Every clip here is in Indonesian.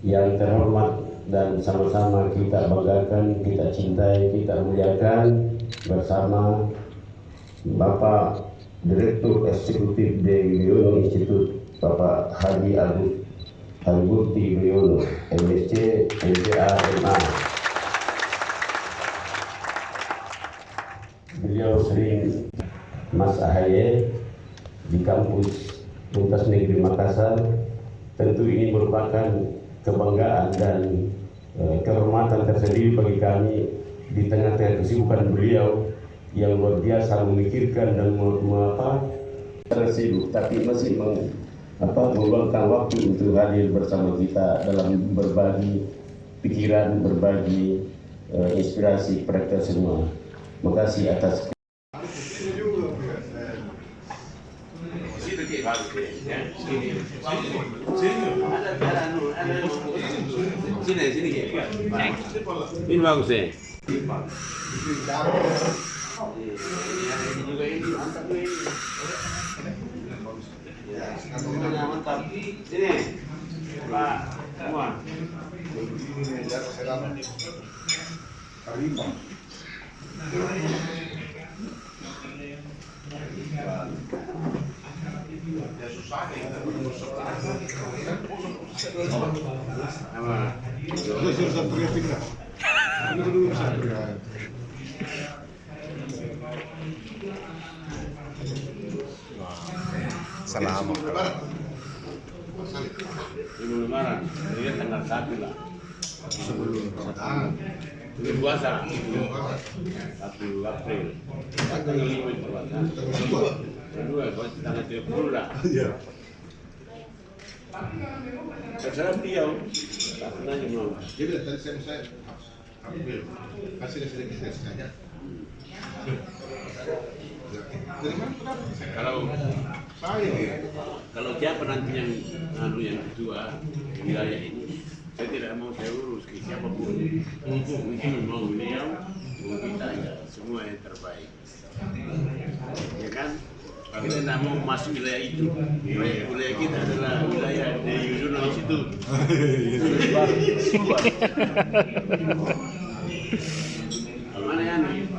yang terhormat dan sama-sama kita banggakan, kita cintai, kita muliakan bersama Bapak Direktur Eksekutif dari Yudhoyono Institute, Bapak Haji Agus Harimurti Yudhoyono, MSc, MPA, MA. Beliau sering Mas AHY di kampus Untas Negeri Makassar. Tentu ini merupakan kebanggaan dan kehormatan tersendiri bagi kami di tengah-tengah kesibukan beliau yang luar biasa memikirkan dan tersibuk, tapi masih meluangkan waktu untuk hadir bersama kita dalam berbagi pikiran, berbagi inspirasi kepada kita semua. Terima kasih atas ini bagus ya. Mantap. Sini, Pak. Semua. Salam. Sebelum lebaran, ini tanggal 1 lah. Sebelum Ramadan. Sebelum puasa. 1 April. Tanggal 5 itu puasa. Kedua, tanggal 30 lah. Iya. Terserah beliau. Tak pernah mau. Jadi tadi saya ambil kasih sedikit. Dari mana kenapa? Kalau siapa nanti yang ketua wilayah ini, saya tidak mau saya urus ke siapapun. Mungkin mau beliau, mau kita ya, semua yang terbaik. Ya kan? Kita tidak mau masuk wilayah itu. Wilayah kita adalah wilayah dari Yudhoyono Institute. Mana ya nih?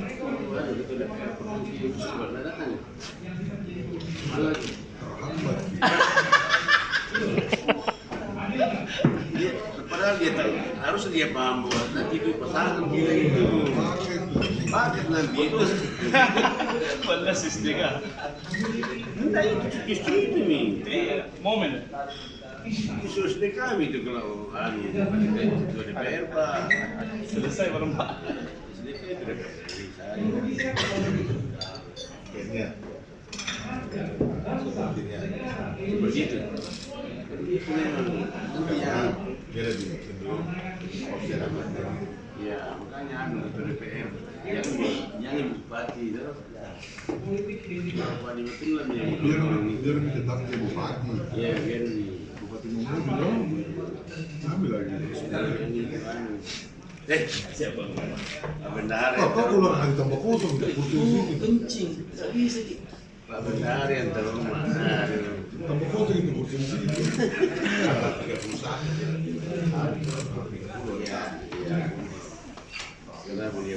Padahal dia tahu, harus dia paham bahwa nanti itu pasangan kita itu paket nanti itu pada sistemnya. Entah itu justru itu nih, momen. Justru kami itu kalau ketua DPR Pak selesai bareng Pak. Kayaknya. Begitu. Itu memang nantinya. Biar dibikin dulu. Ya makanya ketua DPR yang bupati itu. Bupati betul lah Biar tetap jadi bupati. Ya biar Bupati Munggu bilang ambil lagi. Siapa? Bendahara. Kok keluar lagi tambah kosong di kursi sini. Kencing, tidak bisa. Pak Bendahara yang terhormat. Tambah kosong di kursi sini. Tidak usah. Ya. Kenapa dia?